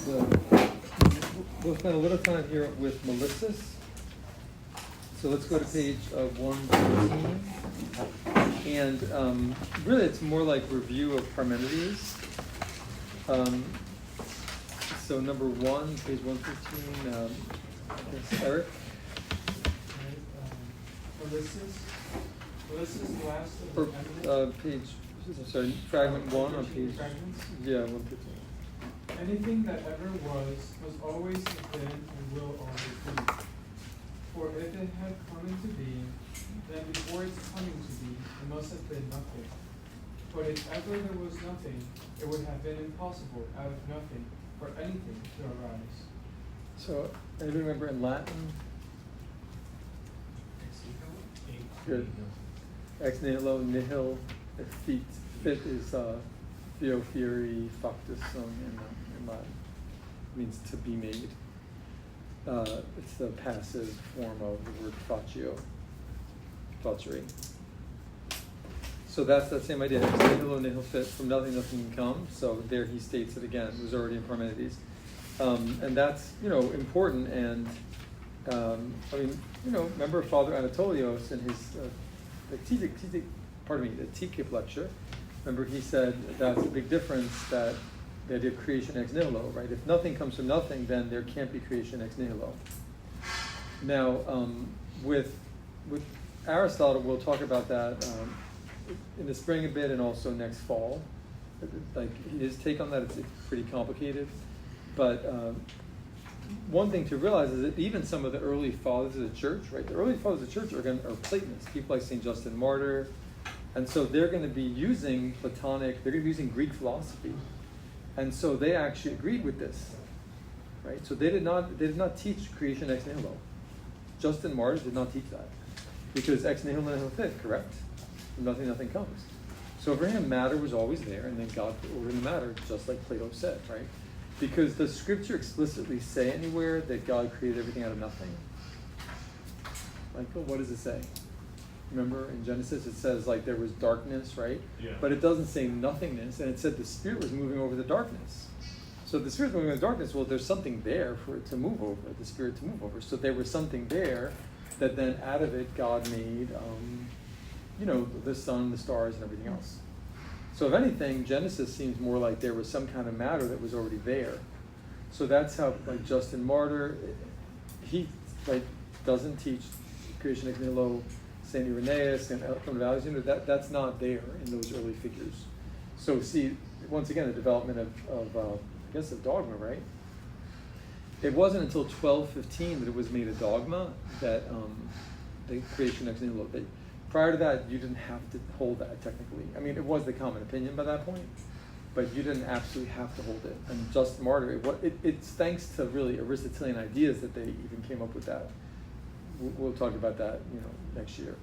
we'll spend a little time here with Melissus. So let's go to page 114. And really it's more like review of Parmenides. So number 1, page 115, Eric? Melissus last Or, of the page, sorry, fragment 1 on page, fragments. yeah, 115. Anything that ever was always have been and will always be. For if it had come into being, then before its coming to be, it must have been nothing. But if ever there was nothing, it would have been impossible out of nothing for anything to arise. So, anybody remember in Latin? Good. Ex nihilo nihil fit. Fit is theo fieri factus sum in Latin. It means to be made. It's the passive form of the word faccio. Facere. So that's that same idea. Ex nihilo nihil fit. From nothing, nothing can come. So there he states it again. It was already in Parmenides. And that's, important. And remember Father Anatolios in his the TKIP lecture. Remember he said that's a big difference, that the idea of creation ex nihilo, right? If nothing comes from nothing, then there can't be creation ex nihilo. Now, with Aristotle, we'll talk about that in the spring a bit and also next fall. Like his take on that, it's pretty complicated. But one thing to realize is that even some of the early fathers of the church, right? The early fathers of the church are Platonists, people like St. Justin Martyr, and so they're going to be using Platonic. They're going to be using Greek philosophy, and so they actually agreed with this, right? So they did not teach creation ex nihilo. Justin Martyr did not teach that, because ex nihilo nihil fit, correct? From nothing, nothing comes. So for him, matter was always there, and then God ordered the matter, just like Plato said, right? Because does Scripture explicitly say anywhere that God created everything out of nothing? Michael, what does it say? Remember in Genesis it says like there was darkness, right? Yeah. But it doesn't say nothingness, and it said the Spirit was moving over the darkness. So if the Spirit's moving over the darkness, well, there's something there for it to move over, the Spirit to move over. So there was something there that then out of it God made, the sun, the stars, and everything else. So if anything, Genesis seems more like there was some kind of matter that was already there. So that's how, like Justin Martyr, he doesn't teach creation ex nihilo. St. Irenaeus and from the Alexander, that's not there in those early figures. So see, once again, the development of dogma, right? It wasn't until 1215 that it was made a dogma that the creation ex nihilo. Prior to that, you didn't have to hold that technically. I mean, it was the common opinion by that point, but you didn't absolutely have to hold it. And Justin Martyr, it's thanks to really Aristotelian ideas that they even came up with that. We'll talk about that, next year.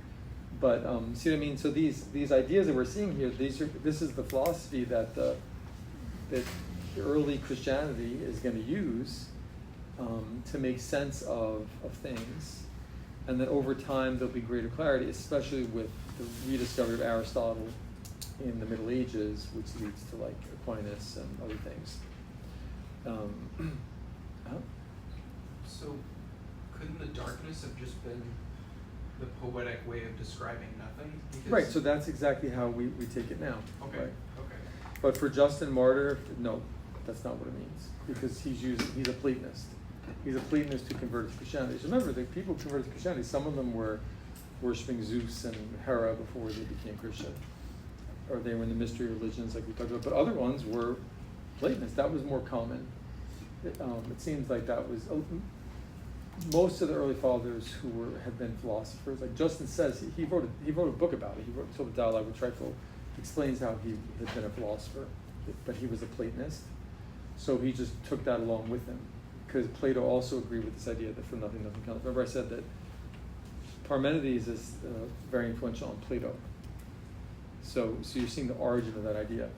But see what I mean? So these ideas that we're seeing here, this is the philosophy that the early Christianity is going to use to make sense of things. And then over time there'll be greater clarity, especially with the rediscovery of Aristotle in the Middle Ages, which leads to like Aquinas and other things. So couldn't the darkness have just been the poetic way of describing nothing? Because Right, so that's exactly how we take it now. Okay, Right? okay. But for Justin Martyr, no, that's not what it means, because he's a Platonist. He's a Platonist who converted to Christianity. So remember, the people who converted to Christianity, some of them were worshiping Zeus and Hera before they became Christian, or they were in the mystery religions like we talked about. But other ones were Platonists. That was more common. It seems like that was most of the early fathers who had been philosophers. Like Justin says, he wrote a book about it. He wrote sort of Dialogue with Trypho, explains how he had been a philosopher, but he was a Platonist. So he just took that along with him, because Plato also agreed with this idea that from nothing, nothing comes. Remember I said that Parmenides is very influential on Plato. So you're seeing the origin of that idea.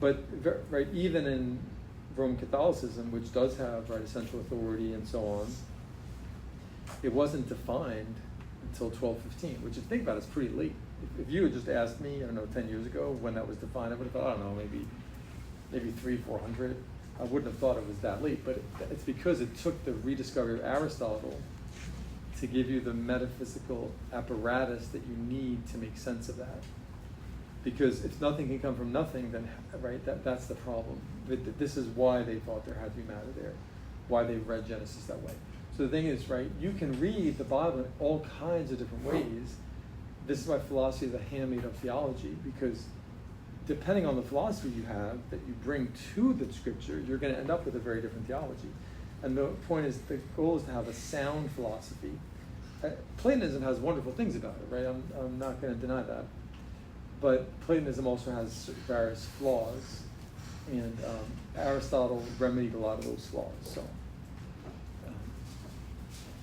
But right, even in Roman Catholicism, which does have essential authority and so on, it wasn't defined until 1215, which if you think about it, is pretty late. If you had just asked me, 10 years ago when that was defined, I would have thought, maybe 300-400. I wouldn't have thought it was that late, but it's because it took the rediscovery of Aristotle to give you the metaphysical apparatus that you need to make sense of that. Because if nothing can come from nothing, then right, that's the problem. This is why they thought there had to be matter there, why they read Genesis that way. So the thing is, right, you can read the Bible in all kinds of different ways. This is why philosophy is a handmaid of theology, because depending on the philosophy you have that you bring to the scripture, you're going to end up with a very different theology. And the point is, the goal is to have a sound philosophy. Platonism has wonderful things about it, right? I'm not going to deny that. But Platonism also has various flaws, and Aristotle remedied a lot of those flaws. So,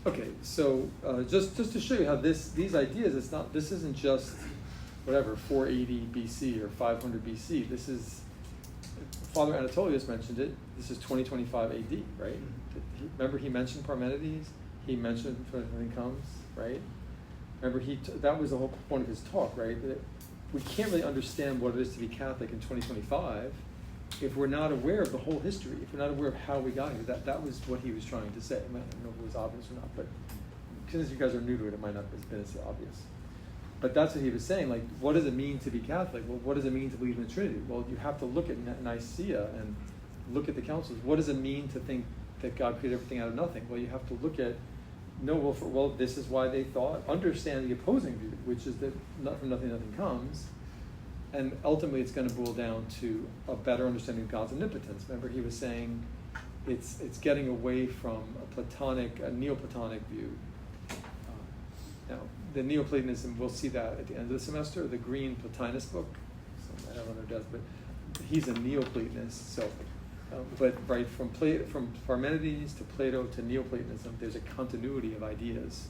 okay, so just to show you how these ideas, this isn't just whatever 480 BC or 500 BC. This is Father Anatolius mentioned it. This is 2025 AD, right? Remember he mentioned Parmenides. He mentioned when everything comes, right? Remember that was the whole point of his talk, right? That we can't really understand what it is to be Catholic in 2025 if we're not aware of the whole history, if we're not aware of how we got here. That was what he was trying to say. I don't know if it was obvious or not, but since you guys are new to it, it might not have been as obvious. But that's what he was saying, like, what does it mean to be Catholic? Well, what does it mean to believe in the Trinity? Well, you have to look at Nicaea and look at the councils. What does it mean to think that God created everything out of nothing? Well, you have to look at, this is why they thought, understand the opposing view, which is that from nothing, nothing comes. And ultimately, it's going to boil down to a better understanding of God's omnipotence. Remember, he was saying it's getting away from a Neoplatonic view. Now, the Neoplatonism, we'll see that at the end of the semester, the Green Plotinus book. So I don't know their death, but he's a Neoplatonist. So, but right from Parmenides to Plato to Neoplatonism, there's a continuity of ideas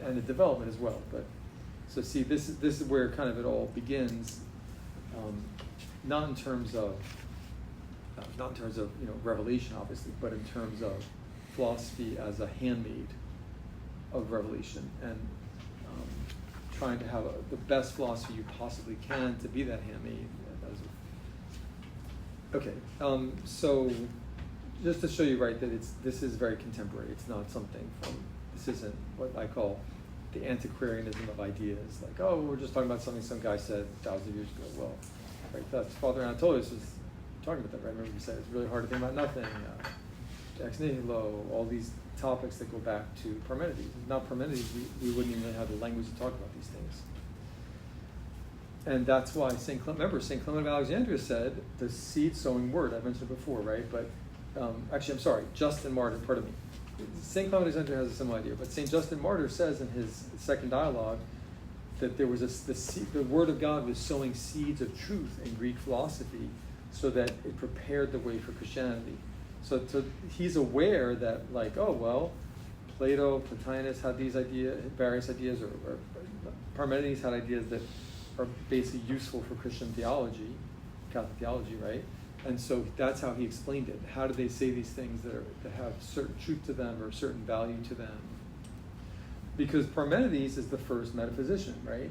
and a development as well. But so see, this is where kind of it all begins, not in terms of revelation, obviously, but in terms of philosophy as a handmaid of revelation, and trying to have the best philosophy you possibly can to be that handmaid. Okay, so just to show you, right, that this is very contemporary. It's not something this isn't what I call the antiquarianism of ideas, like, oh, we're just talking about something some guy said 1,000 years ago. Well, right, that's Father Anatolius was talking about that, right? Remember he said it's really hard to think about nothing, ex nihilo, all these topics that go back to Parmenides. Not Parmenides, we wouldn't even have the language to talk about these things. And that's why St. Clement of Alexandria said the seed-sowing word, I mentioned it before, right? But actually, I'm sorry, Justin Martyr, pardon me. St. Clement of Alexandria has a similar idea, but St. Justin Martyr says in his second dialogue that there was the word of God was sowing seeds of truth in Greek philosophy so that it prepared the way for Christianity. So he's aware that, like, oh, well, Plato, Plotinus had these various ideas, or Parmenides had ideas that are basically useful for Christian theology, Catholic theology, right? And so that's how he explained it. How do they say these things that have certain truth to them or certain value to them? Because Parmenides is the first metaphysician, right?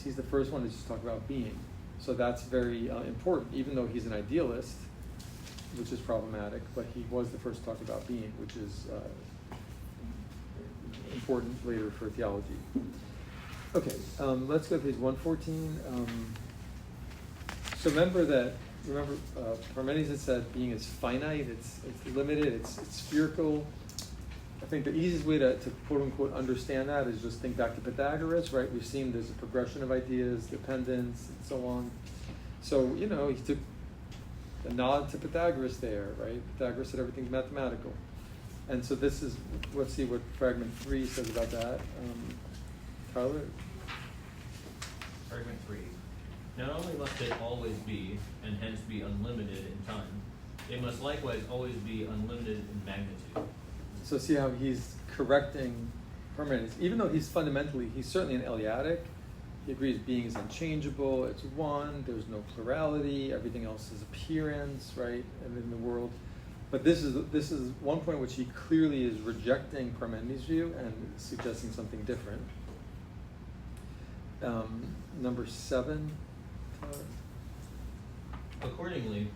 He's the first one to just talk about being. So that's very important, even though he's an idealist, which is problematic, but he was the first to talk about being, which is important later for theology. Okay, let's go to page 114. So remember Parmenides had said being is finite, it's limited, it's spherical. I think the easiest way to quote unquote understand that is just think back to Pythagoras, right? We've seen there's a progression of ideas, dependence, and so on. So, he took a nod to Pythagoras there, right? Pythagoras said everything's mathematical. And so let's see what fragment 3 says about that. Tyler? Fragment 3. Not only must they always be, and hence be unlimited in time, they must likewise always be unlimited in magnitude. So see how he's correcting Parmenides. Even though he's certainly an Eleatic, he agrees being is unchangeable, it's one, there's no plurality, everything else is appearance, right, and in the world. But this is one point which he clearly is rejecting Parmenides' view and suggesting something different. Number 7. Accordingly,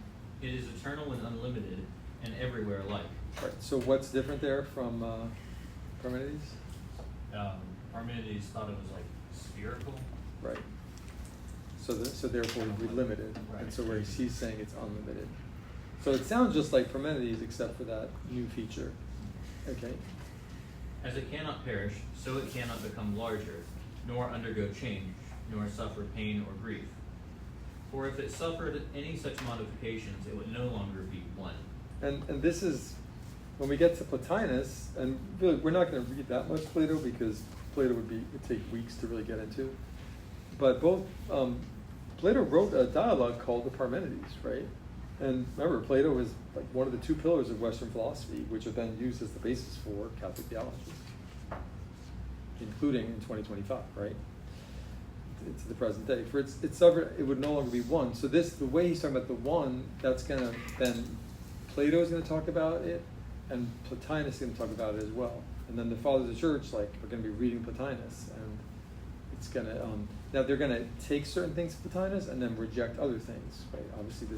It is eternal and unlimited, and everywhere alike. Right, so what's different there from Parmenides? Parmenides thought it was like spherical. Right. So therefore it would be limited, Right. and so where he's saying it's unlimited. So it sounds just like Parmenides except for that new feature. Okay. As it cannot perish, so it cannot become larger, nor undergo change, nor suffer pain or grief. For if it suffered any such modifications, it would no longer be one. And this is, when we get to Plotinus, and really we're not going to read that much Plato because Plato would take weeks to really get into. But both, Plato wrote a dialogue called the Parmenides, right? And remember, Plato is like one of the two pillars of Western philosophy, which are then used as the basis for Catholic theology, including in 2025, right? To the present day. For it's suffered, it would no longer be one. So the way he's talking about the one, that's gonna then Plato is gonna talk about it, and Plotinus is gonna talk about it as well. And then the fathers of the church are gonna be reading Plotinus, and it's gonna now they're gonna take certain things from Plotinus and then reject other things, right? Obviously,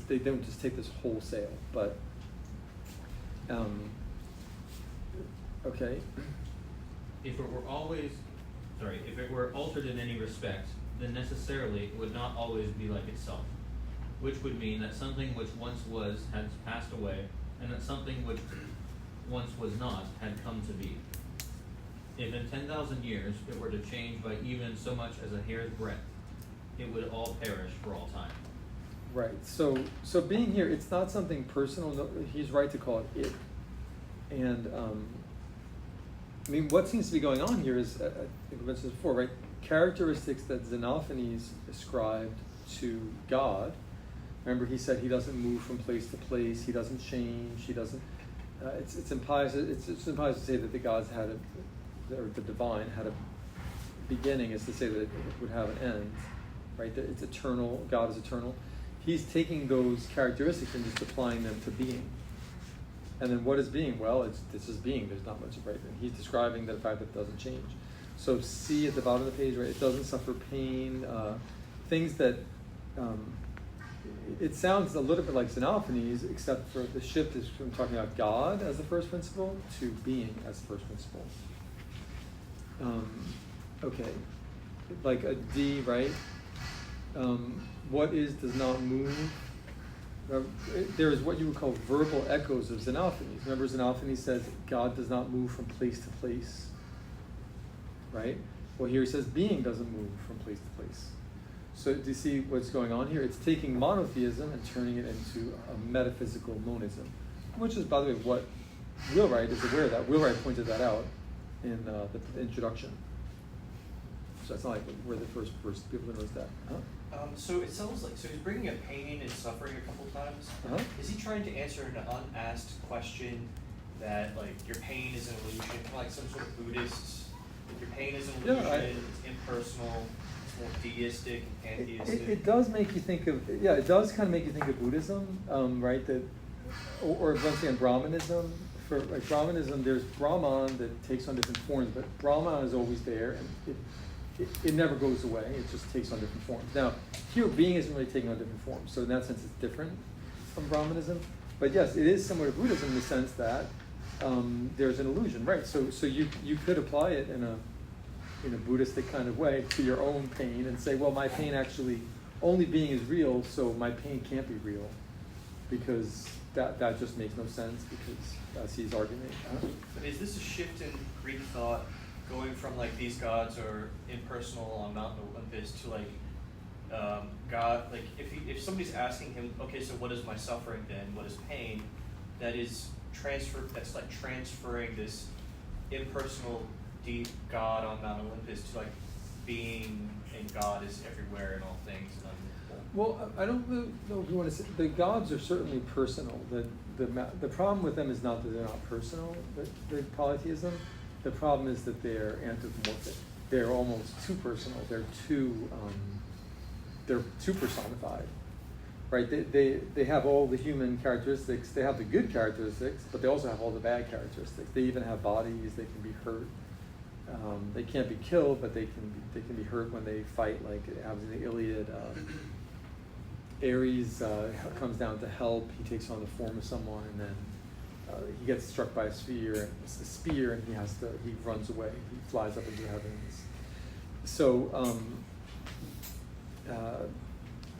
they don't just take this wholesale, but okay. If it were altered in any respect, then necessarily it would not always be like itself, which would mean that something which once was has passed away, and that something which once was not had come to be. If in 10,000 years it were to change by even so much as a hair's breadth, it would all perish for all time. Right. So being here, it's not something personal. No, he's right to call it it. And I mean, what seems to be going on here is, I think we mentioned this before, right? Characteristics that Xenophanes ascribed to God. Remember, he said he doesn't move from place to place. He doesn't change. He doesn't. It's impious. It's impious to say that the gods or the divine had a beginning, is to say that it would have an end, right? That it's eternal. God is eternal. He's taking those characteristics and just applying them to being. And then what is being? Well, it's just being. There's not much of it. And he's describing the fact that it doesn't change. So see at the bottom of the page, right? It doesn't suffer pain. Things that it sounds a little bit like Xenophanes, except for the shift is from talking about God as the first principle to being as the first principle. Okay, like a D, right? What is does not move. There is what you would call verbal echoes of Xenophanes. Remember, Xenophanes says God does not move from place to place, right? Well, here he says being doesn't move from place to place. So do you see what's going on here? It's taking monotheism and turning it into a metaphysical monism, which is, by the way, what Wheelwright is aware of that. Wheelwright pointed that out in the introduction. So it's not like we're the first people to notice that. Huh? So it sounds like, he's bringing up pain and suffering a couple times. Uh-huh. Is he trying to answer an unasked question that, like, your pain is an illusion, kind of like some sort of Buddhist, like your pain is an illusion, it's impersonal, it's more deistic and pantheistic? It does make you think of, it does kind of make you think of Buddhism, right? That, or once again, Brahmanism. For like Brahmanism, there's Brahman that takes on different forms, but Brahman is always there, and it never goes away. It just takes on different forms. Now, here, being isn't really taking on different forms, so in that sense, it's different from Brahmanism. But yes, it is similar to Buddhism in the sense that there's an illusion, right? So you could apply it in a Buddhistic kind of way to your own pain and say, well, my pain actually, only being is real, so my pain can't be real, because that just makes no sense, because that's his argument. But is this a shift in Greek thought, going from like these gods are impersonal on Mount Olympus to like God? Like if somebody's asking him, okay, so what is my suffering then? What is pain? That is that's like transferring this impersonal deep God on Mount Olympus to like being and God is everywhere in all things and unmovable. Well, I don't really know if you want to say, the gods are certainly personal. The problem with them is not that they're not personal, the polytheism. The problem is that they're anthropomorphic. They're almost too personal. They're too personified, right? They have all the human characteristics. They have the good characteristics, but they also have all the bad characteristics. They even have bodies. They can be hurt. They can't be killed, but they can be hurt when they fight, like it happens in the Iliad. Ares comes down to help. He takes on the form of someone, and then he gets struck by a spear, and he runs away. He flies up into the heavens. So,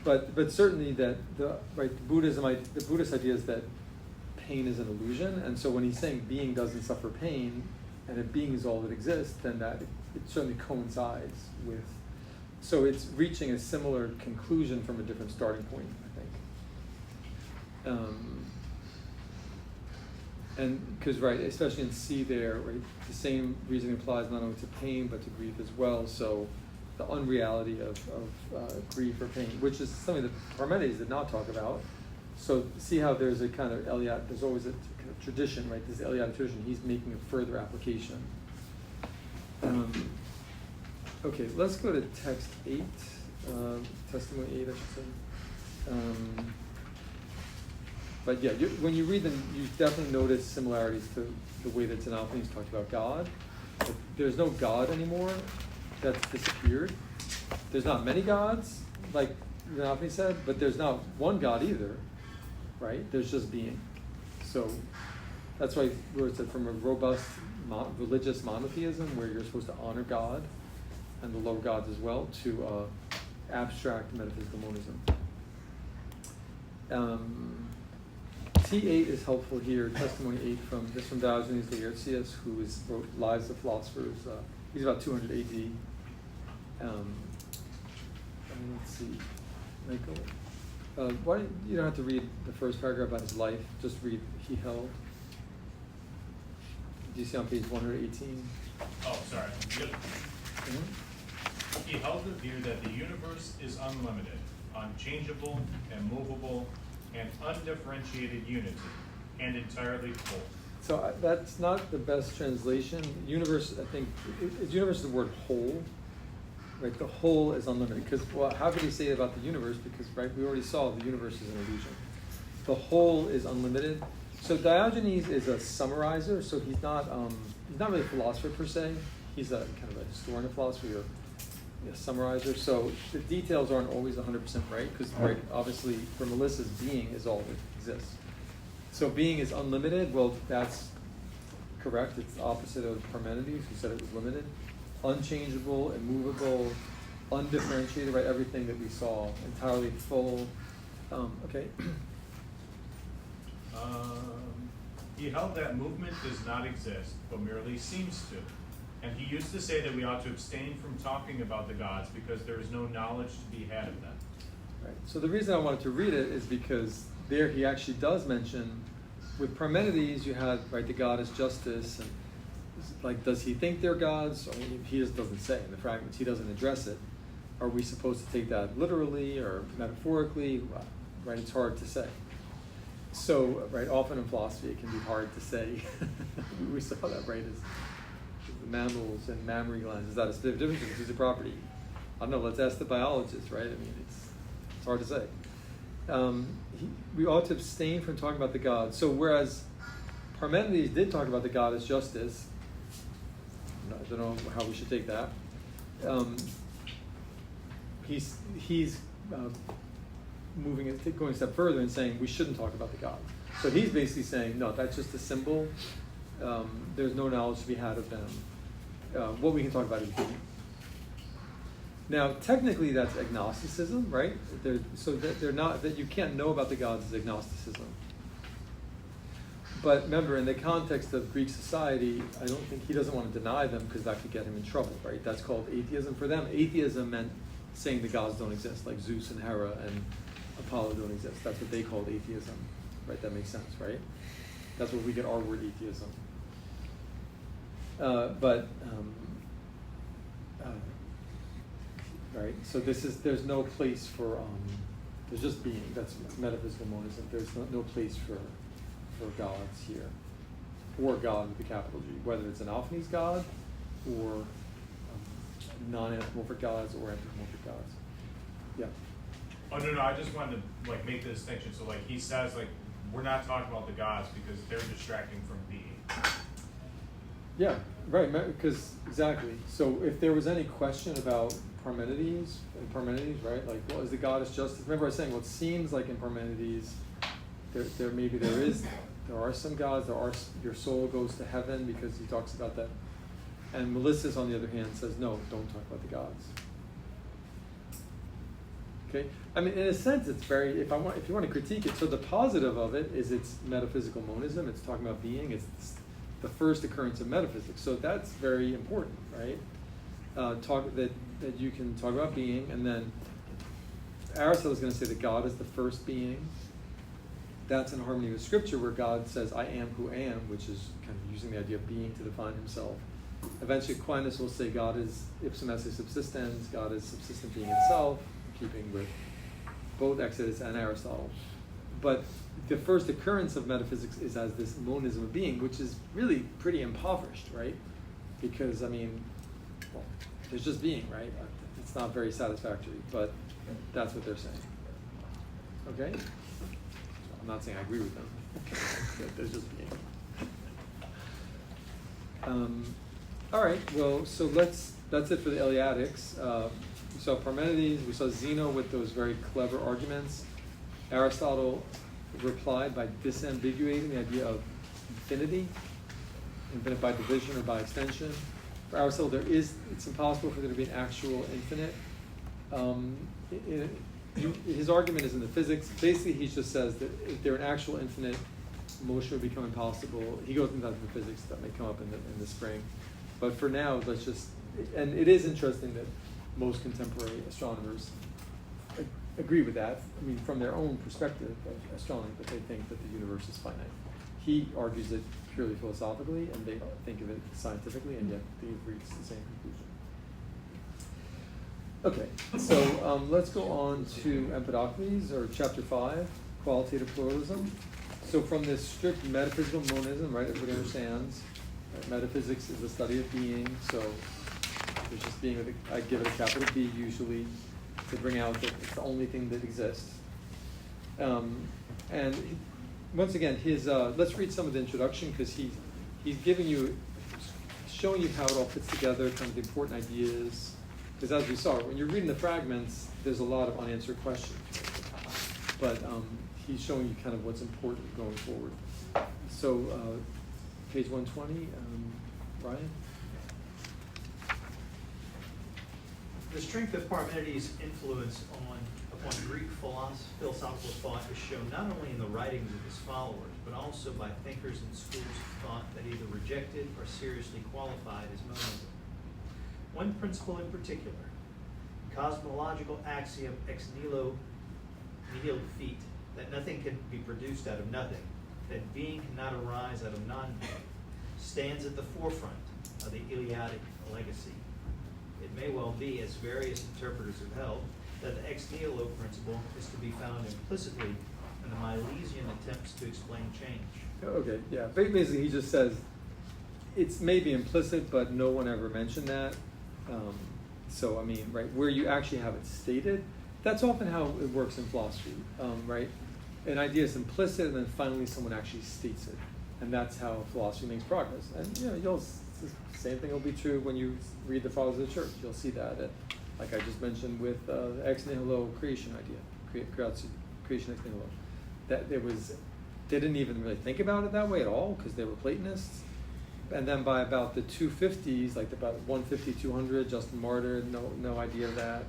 but certainly that the Buddhist idea is that pain is an illusion, and so when he's saying being doesn't suffer pain, and if being is all that exists, then that it certainly coincides with. So it's reaching a similar conclusion from a different starting point, I think. And because especially in C there, the same reasoning applies not only to pain but to grief as well. So the unreality of grief or pain, which is something that Parmenides did not talk about. So see how there's a kind of there's always a kind of tradition, right? This Eliadic tradition. He's making a further application. Okay, let's go to text 8, testimony 8, I should say. But yeah, when you read them, you definitely notice similarities to the way that Xenophanes talked about God. But there's no God anymore. That's disappeared. There's not many gods, like Xenophanes said, but there's not one God either, right? There's just being. So that's why it said from a robust religious monotheism, where you're supposed to honor God and the lower gods as well, to abstract metaphysical monism. T8 is helpful here. Testimony 8 from Diogenes Laertius, who wrote Lives of Philosophers. He's about 200 AD. Let's see, Michael. Why you don't have to read the first paragraph about his life. Just read he held. Do you see on page 118? Oh, sorry. Good. Mm-hmm. He held the view that the universe is unlimited, unchangeable, immovable, and undifferentiated unity, and entirely full. So that's not the best translation. Universe, I think, universe is the word whole, right? The whole is unlimited. Because, well, how could he say it about the universe? Because, right, we already saw the universe is an illusion. The whole is unlimited. So Diogenes is a summarizer. So he's not really a philosopher per se. He's a kind of a historian of philosophy or a summarizer. So the details aren't always 100% right. Because, right, obviously, for Melissa's, being is all that exists. So being is unlimited. Well, that's correct. It's the opposite of Parmenides, who said it was limited. Unchangeable, immovable, undifferentiated, right? Everything that we saw, entirely full. Okay. He held that movement does not exist, but merely seems to. And he used to say that we ought to abstain from talking about the gods because there is no knowledge to be had of them. Right. So the reason I wanted to read it is because there he actually does mention, with Parmenides, you had, right, the goddess Justice, and like, does he think they're gods? I mean, he just doesn't say in the fragments. He doesn't address it. Are we supposed to take that literally or metaphorically? Right, it's hard to say. So, right, often in philosophy it can be hard to say. We saw that, right, as the mammals and mammary glands. Is that a specific difference? Is it a property? I don't know. Let's ask the biologist, right? I mean, it's hard to say. We ought to abstain from talking about the gods. So whereas Parmenides did talk about the goddess Justice, I don't know how we should take that. He's moving it, going a step further and saying we shouldn't talk about the gods. So he's basically saying, no, that's just a symbol. There's no knowledge to be had of them. What we can talk about is being. Now, technically, that's agnosticism, right? So that they're not, that you can't know about the gods is agnosticism. But remember, in the context of Greek society, I don't think he doesn't want to deny them because that could get him in trouble, right? That's called atheism. For them, atheism meant saying the gods don't exist, like Zeus and Hera and Apollo don't exist. That's what they called atheism, right? That makes sense, right? That's where we get our word atheism. Right? So there's no place for, there's just being. That's metaphysical monism. There's no place for gods here, or God with a capital G, whether it's an Alphanese God or non-anthropomorphic gods or anthropomorphic gods. Yeah. Oh no, I just wanted to like make the distinction. So like he says like we're not talking about the gods because they're distracting from being. Yeah, right. Because exactly. So if there was any question about Parmenides, right? Like, what is the goddess justice? Remember I was saying, what seems like in Parmenides, there are some gods, your soul goes to heaven because he talks about that. And Melissus, on the other hand, says, no, don't talk about the gods. Okay? I mean, in a sense, it's very, if you want to critique it, so the positive of it is it's metaphysical monism, it's talking about being, it's the first occurrence of metaphysics. So that's very important, right? That you can talk about being, and then Aristotle is going to say that God is the first being. That's in harmony with Scripture, where God says, I am who am, which is kind of using the idea of being to define himself. Eventually, Aquinas will say God is ipsum esse subsistens, God is subsistent being itself, keeping with both Exodus and Aristotle. But the first occurrence of metaphysics is as this monism of being, which is really pretty impoverished, right? Because, I mean, well, there's just being, right? It's not very satisfactory, but that's what they're saying. Okay? I'm not saying I agree with them. There's just being. All right, well, so that's it for the Eleatics. We saw Parmenides, we saw Zeno with those very clever arguments. Aristotle replied by disambiguating the idea of infinity, infinite by division or by extension. For Aristotle, it's impossible for there to be an actual infinite. His argument is in the physics. Basically, he just says that if there were an actual infinite, motion would become impossible. He goes into the physics that may come up in the spring. But for now, let's just, and it is interesting that most contemporary astronomers agree with that. I mean, from their own perspective of astronomy, but they think that the universe is finite. He argues it purely philosophically, and they think of it scientifically, and yet they've reached the same conclusion. Okay, so let's go on to Empedocles, or chapter 5, qualitative pluralism. So from this strict metaphysical monism, right, everybody understands, right, metaphysics is the study of being, so there's just being, I give it a capital B usually, to bring out that it's the only thing that exists. And once again, let's read some of the introduction, because he's giving you, showing you how it all fits together, kind of the important ideas. Because as we saw, when you're reading the fragments, there's a lot of unanswered questions. But he's showing you kind of what's important going forward. So, page 120, Ryan? The strength of Parmenides' influence upon Greek philosophical thought is shown not only in the writings of his followers, but also by thinkers and schools of thought that either rejected or seriously qualified as monism. One principle in particular, cosmological axiom ex nihilo nihil fit, that nothing can be produced out of nothing, that being cannot arise out of non-being, stands at the forefront of the Eleatic legacy. It may well be, as various interpreters have held, that the ex nihilo principle is to be found implicitly in the Milesian attempts to explain change. Okay, yeah. Basically, he just says it's maybe implicit, but no one ever mentioned that. So, I mean, right, where you actually have it stated, that's often how it works in philosophy, right? An idea is implicit, and then finally someone actually states it. And that's how philosophy makes progress. And, the same thing will be true when you read the Fathers of the Church. You'll see that, like I just mentioned with the ex nihilo creation idea, creation ex nihilo. That they didn't even really think about it that way at all, because they were Platonists. And then by about the 250s, like about 150, 200, Justin Martyr, no idea of that.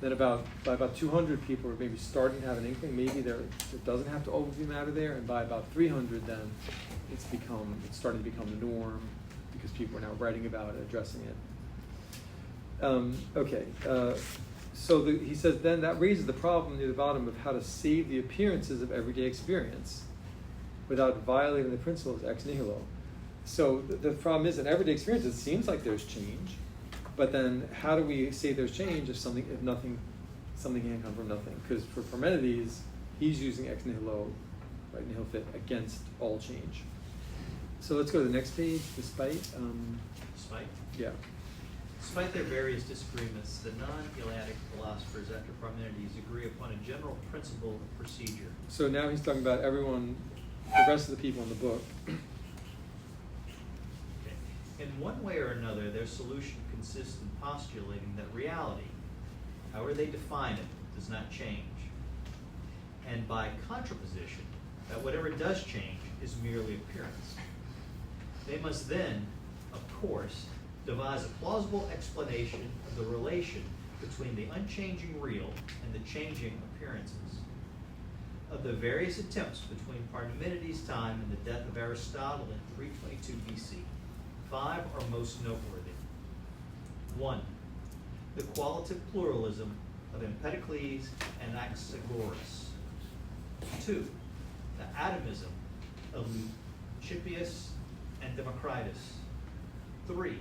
Then by about 200, people were maybe starting to have an inkling. Maybe there doesn't have to always be matter there. And by about 300, then it's starting to become the norm, because people are now writing about it, addressing it. So he says, then that raises the problem near the bottom of how to save the appearances of everyday experience without violating the principles ex nihilo. So the problem is, in everyday experience, it seems like there's change, but then how do we say there's change if something can't come from nothing? Because for Parmenides, he's using ex nihilo, right, nihil fit, against all change. So let's go to the next page. Despite. Yeah. Despite their various disagreements, the non-Eleatic philosophers after Parmenides agree upon a general principle of procedure. So now he's talking about everyone, the rest of the people in the book. In one way or another, their solution consists in postulating that reality, however they define it, does not change. And by contraposition, that whatever does change is merely appearance. They must then, of course, devise a plausible explanation of the relation between the unchanging real and the changing appearances. Of the various attempts between Parmenides' time and the death of Aristotle in 322 BC, 5 are most noteworthy. 1. The qualitative pluralism of Empedocles and Anaxagoras. 2. The atomism of Leucippus and Democritus. 3.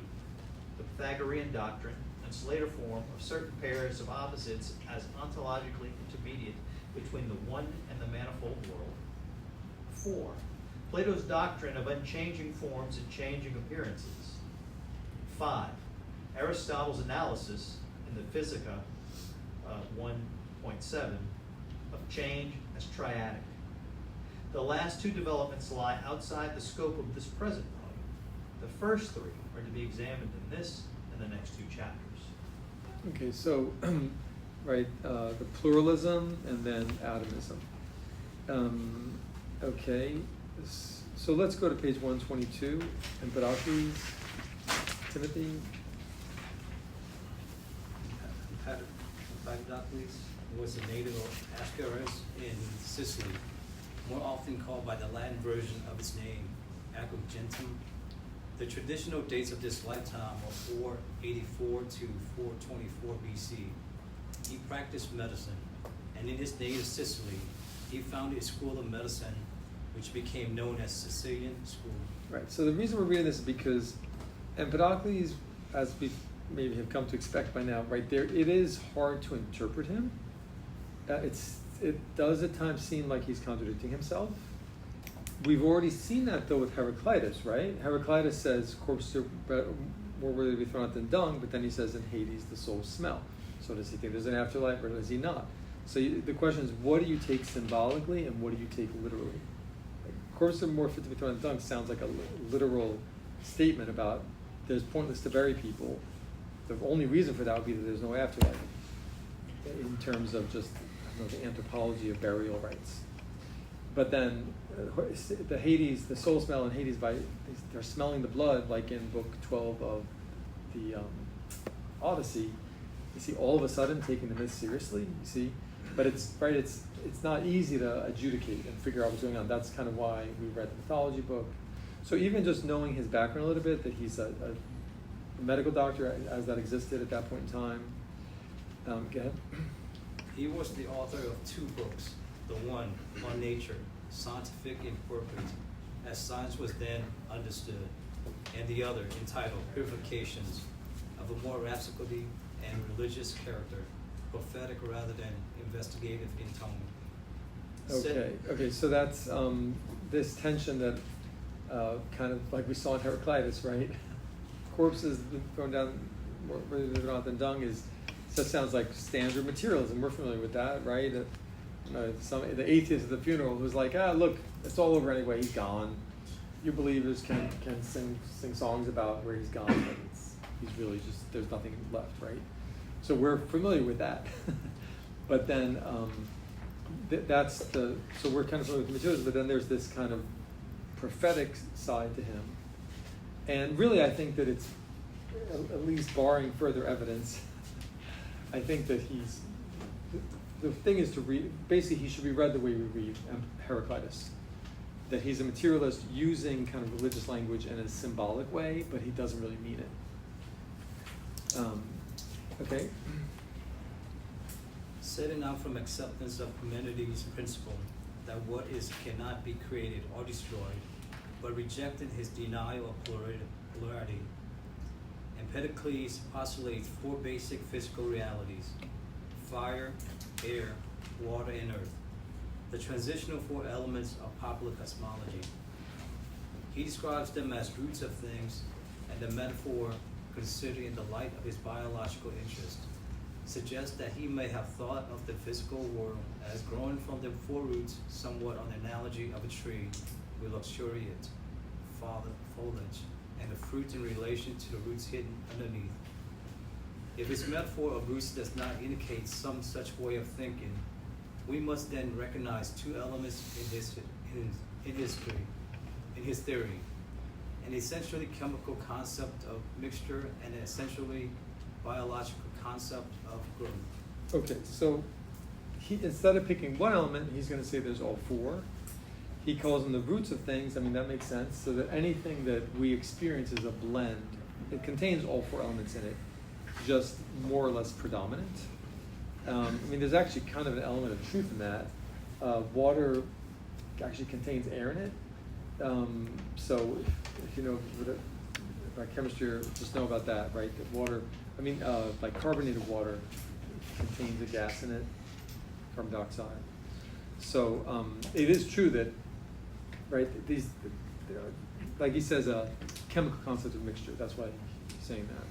The Pythagorean doctrine and its later form of certain pairs of opposites as ontologically intermediate between the one and the manifold world. 4. Plato's doctrine of unchanging forms and changing appearances. 5. Aristotle's analysis in the Physica 1.7 of change as triadic. The last two developments lie outside the scope of this present volume. The first 3 are to be examined in this and the next 2 chapters. Okay, so, right, the pluralism and then atomism. Okay, so let's go to page 122, Empedocles, Timothy. Empedocles was a native of Ascaris in Sicily, more often called by the Latin version of its name, Agrigentum. The traditional dates of this lifetime are 484 to 424 BC. He practiced medicine, and in his native Sicily, he founded a school of medicine which became known as Sicilian School. Right, so the reason we're reading this is because Empedocles, as we maybe have come to expect by now, right there, it is hard to interpret him. It does at times seem like he's contradicting himself. We've already seen that though with Heraclitus, right? Heraclitus says corpses are more worthy to be thrown out than dung, but then he says in Hades the souls smell. So does he think there's an afterlife or does he not? So the question is, what do you take symbolically and what do you take literally? Like, corpses are more fit to be thrown out than dung sounds like a literal statement about there's pointless to bury people. The only reason for that would be that there's no afterlife in terms of just the anthropology of burial rites. But then the Hades, the soul smell in Hades, they're smelling the blood, like in book 12 of the Odyssey. You see, all of a sudden taking the myth seriously. You see, but it's not easy to adjudicate and figure out what's going on. That's kind of why we read the mythology book. So even just knowing his background a little bit, that he's a medical doctor as that existed at that point in time. Go ahead. He was the author of 2 books. The one on nature, scientific and appropriate, as science was then understood, and the other entitled Purifications, of a more rhapsody and religious character, prophetic rather than investigative in tone. Okay, so that's this tension that kind of like we saw in Heraclitus, right? Corpses thrown down more than dung that sounds like standard materialism. We're familiar with that, right? The atheist at the funeral who's like, look, it's all over anyway. He's gone. You believers can sing songs about where he's gone, but he's really just there's nothing left, right? So we're familiar with that. But then so we're kind of familiar with the materialism. But then there's this kind of prophetic side to him, and really I think that it's at least barring further evidence. I think that the thing is to read, basically he should be read the way we read Heraclitus. That he's a materialist using kind of religious language in a symbolic way, but he doesn't really mean it. Okay? Setting out from acceptance of Parmenides' principle that what is cannot be created or destroyed, but rejecting his denial of plurality, Empedocles postulates 4 basic physical realities: fire, air, water, and earth, the transitional 4 elements of popular cosmology. He describes them as roots of things, and the metaphor, considered in the light of his biological interest, suggests that he may have thought of the physical world as growing from the 4 roots, somewhat on the analogy of a tree with luxuriant foliage, and the fruit in relation to the roots hidden underneath. If his metaphor of roots does not indicate some such way of thinking, we must then recognize two elements in his theory: an essentially chemical concept of mixture and an essentially biological concept of growth. Okay, so instead of picking one element, he's going to say there's all four. He calls them the roots of things. I mean, that makes sense. So that anything that we experience is a blend. It contains all four elements in it, just more or less predominant. I mean, there's actually kind of an element of truth in that. Water actually contains air in it. So if you know about chemistry, or just know about that, right? That water, like carbonated water contains a gas in it, carbon dioxide. So it is true that, right, these, like he says, a chemical concept of mixture. That's why he's saying that.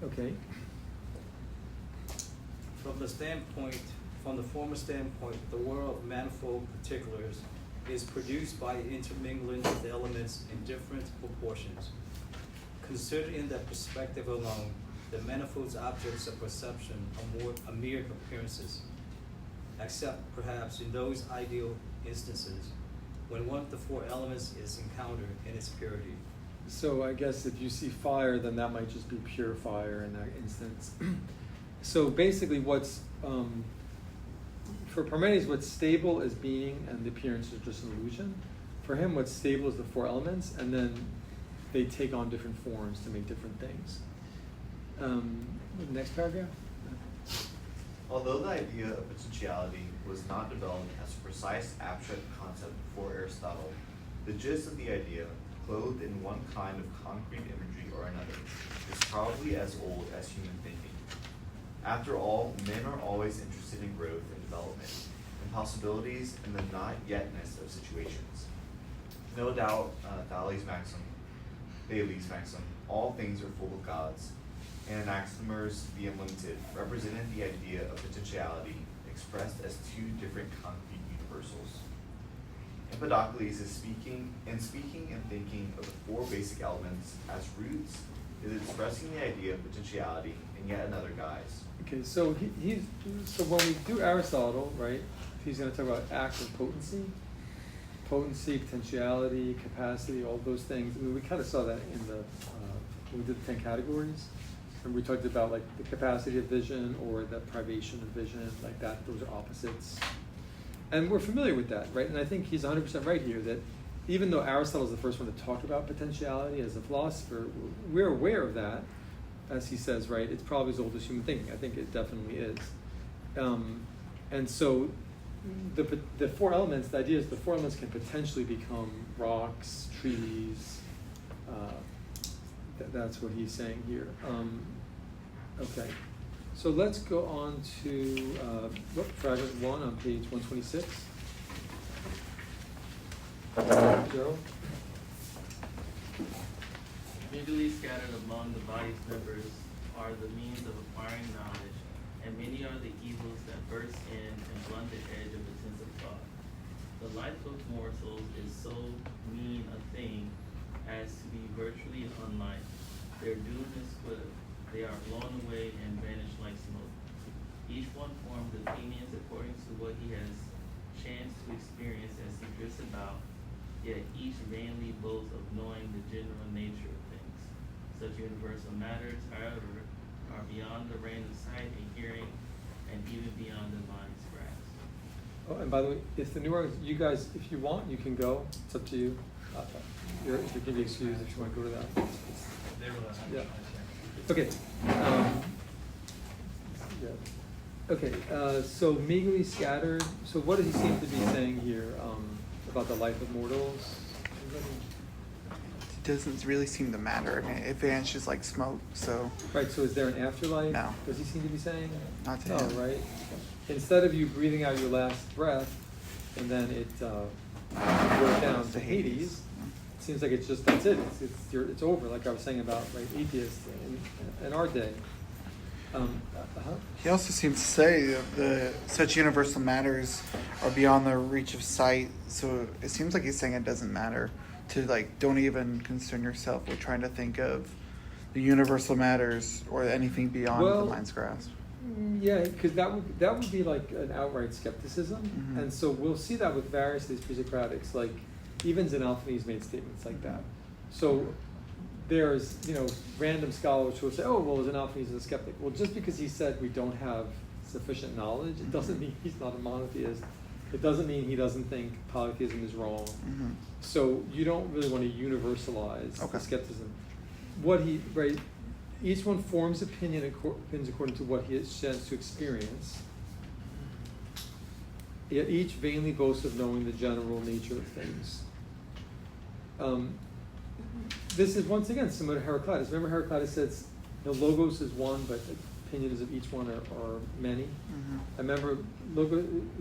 Okay. From the former standpoint, the world of manifold particulars is produced by intermingling of the elements in different proportions. Considered in that perspective alone, the manifold objects of perception are mere appearances, except perhaps in those ideal instances when one of the four elements is encountered in its purity. So I guess if you see fire, then that might just be pure fire in that instance. So basically what's, for Parmenides, what's stable is being, and the appearance is just an illusion. For him, what's stable is the four elements, and then they take on different forms to make different things. Next paragraph. Although the idea of potentiality was not developed as a precise abstract concept before Aristotle, the gist of the idea, clothed in one kind of concrete imagery or another, is probably as old as human thinking. After all, men are always interested in growth and development, in possibilities and the not-yetness of situations. No doubt, Thales' maxim, all things are full of gods, and Anaximander the Unlimited represented the idea of potentiality expressed as two different concrete universals. Empedocles is speaking and thinking of the four basic elements as roots, is expressing the idea of potentiality in yet another guise. Okay, so so when we do Aristotle, right, he's going to talk about act and potency, potentiality, capacity, all those things. I mean, we kind of saw that in the when we did the 10 categories, and we talked about like the capacity of vision or the privation of vision, like that. Those are opposites, and we're familiar with that, right? And I think he's 100% right here that even though Aristotle is the first one to talk about potentiality as a philosopher, we're aware of that. As he says, right, it's probably as old as human thinking. I think it definitely is. And so the four elements, the idea is the four elements can potentially become rocks, trees. That's what he's saying here. Okay, so let's go on to fragment 1 on page 126. Joe? Meagerly scattered among the body's members are the means of acquiring knowledge, and many are the evils that burst in and blunt the edge of the sense of thought. The life of mortals is so mean a thing as to be virtually unlike. Their doom is swift. They are blown away and vanish like smoke. Each one forms opinions according to what he has chanced to experience as he drifts about, yet each vainly boasts of knowing the general nature of things. Such universal matters, however, are beyond the range of sight and hearing, and even beyond the mind's grasp. Oh, and by the way, if the New York, you guys, if you want, you can go. It's up to you. You can be excused if you want to go to that. Yeah. Okay. Yeah. Okay. So meagerly scattered. So what does he seem to be saying here about the life of mortals? It doesn't really seem to matter. I mean, it vanishes like smoke. So. Right. So is there an afterlife? No. Does he seem to be saying? Not to no. him. Right. Instead of you breathing out your last breath, and then it goes down to Hades. It seems like it's just that's it. It's over. Like I was saying about like atheists in our day. He also seems to say that such universal matters are beyond the reach of sight. So it seems like he's saying it doesn't matter to like don't even concern yourself with trying to think of the universal matters or anything beyond Well, the mind's grasp. Yeah, because that would be like an outright skepticism, Mhm. and so we'll see that with various of these pre-Socratics. Like even Xenophanes made statements like that. So there's random scholars who will say, "Oh, well, Xenophanes is a skeptic." Well, just because he said we don't have sufficient knowledge, it doesn't mean he's not a monotheist. It doesn't mean he doesn't think polytheism is wrong. Mhm. So you don't really want to universalize Okay. the skepticism. Each one forms opinions according to what he has chance to experience. Yet each vainly boasts of knowing the general nature of things. This is once again similar to Heraclitus. Remember Heraclitus says the logos is one, but the opinions of each one are many. Mhm. I remember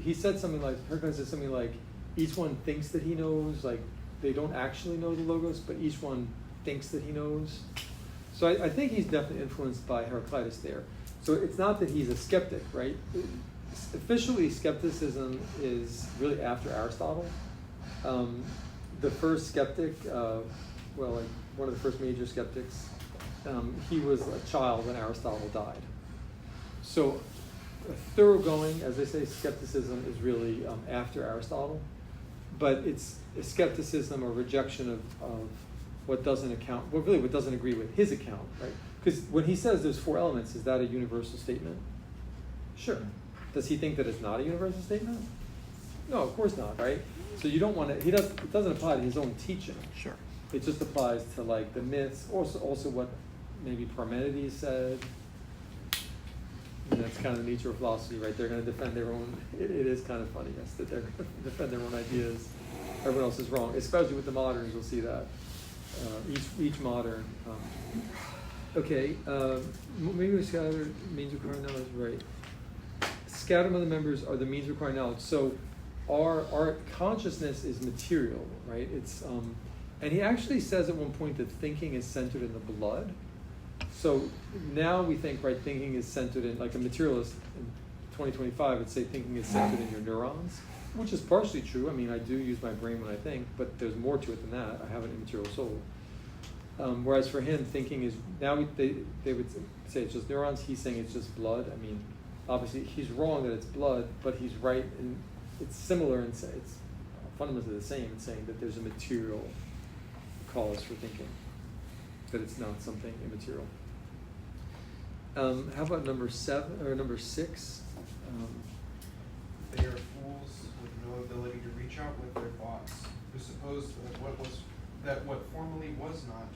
he said something like, Heraclitus said something like, each one thinks that he knows, like they don't actually know the logos, but each one thinks that he knows. So I think he's definitely influenced by Heraclitus there. So it's not that he's a skeptic, right? Officially, skepticism is really after Aristotle. The first skeptic, like one of the first major skeptics, he was a child when Aristotle died. So a thoroughgoing, as they say, skepticism is really after Aristotle, but it's a skepticism or rejection of what doesn't agree with his account, right? Because when he says there's 4 elements, is that a universal statement? Sure. Does he think that it's not a universal statement? No, of course not, right? So you don't want to. It doesn't apply to his own teaching. Sure. It just applies to like the myths, also what maybe Parmenides said. And that's kind of the nature of philosophy, right? They're going to defend their own. It is kind of funny, yes, that they're going to defend their own ideas. Everyone else is wrong, especially with the moderns. We'll see that. Each modern. Maybe scattered means requiring knowledge, right? Scattered among the members are the means requiring knowledge. So our consciousness is material, right? It's and he actually says at one point that thinking is centered in the blood. So now we think, right, thinking is centered in, like a materialist in 2025 would say thinking is centered in your neurons, which is partially true. I mean, I do use my brain when I think, but there's more to it than that. I have an immaterial soul. Whereas for him, thinking is, they would say it's just neurons. He's saying it's just blood. I mean, obviously he's wrong that it's blood, but he's right, and it's similar and it's fundamentally the same in saying that there's a material cause for thinking, that it's not something immaterial. How about number 6? They are fools with no ability to reach out with their thoughts, who suppose that what formerly was not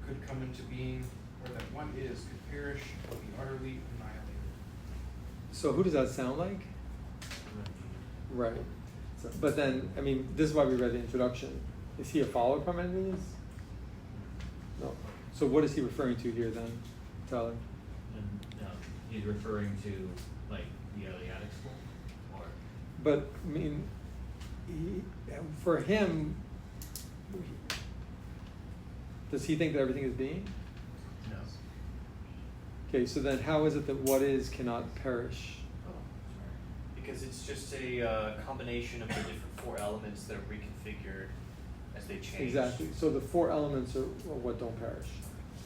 could come into being, or that what is could perish or be utterly annihilated. So who does that sound like? Right. So, but then, I mean, this is why we read the introduction. Is he a follower of Parmenides? No. So what is he referring to here then, Tyler? He's referring to like the Eleatic school, or But I mean, for him, does he think that everything is being? no. Okay, so then how is it that what is cannot perish? Because it's just a combination of the different 4 elements that are reconfigured as they change. Exactly. So the 4 elements are what don't perish.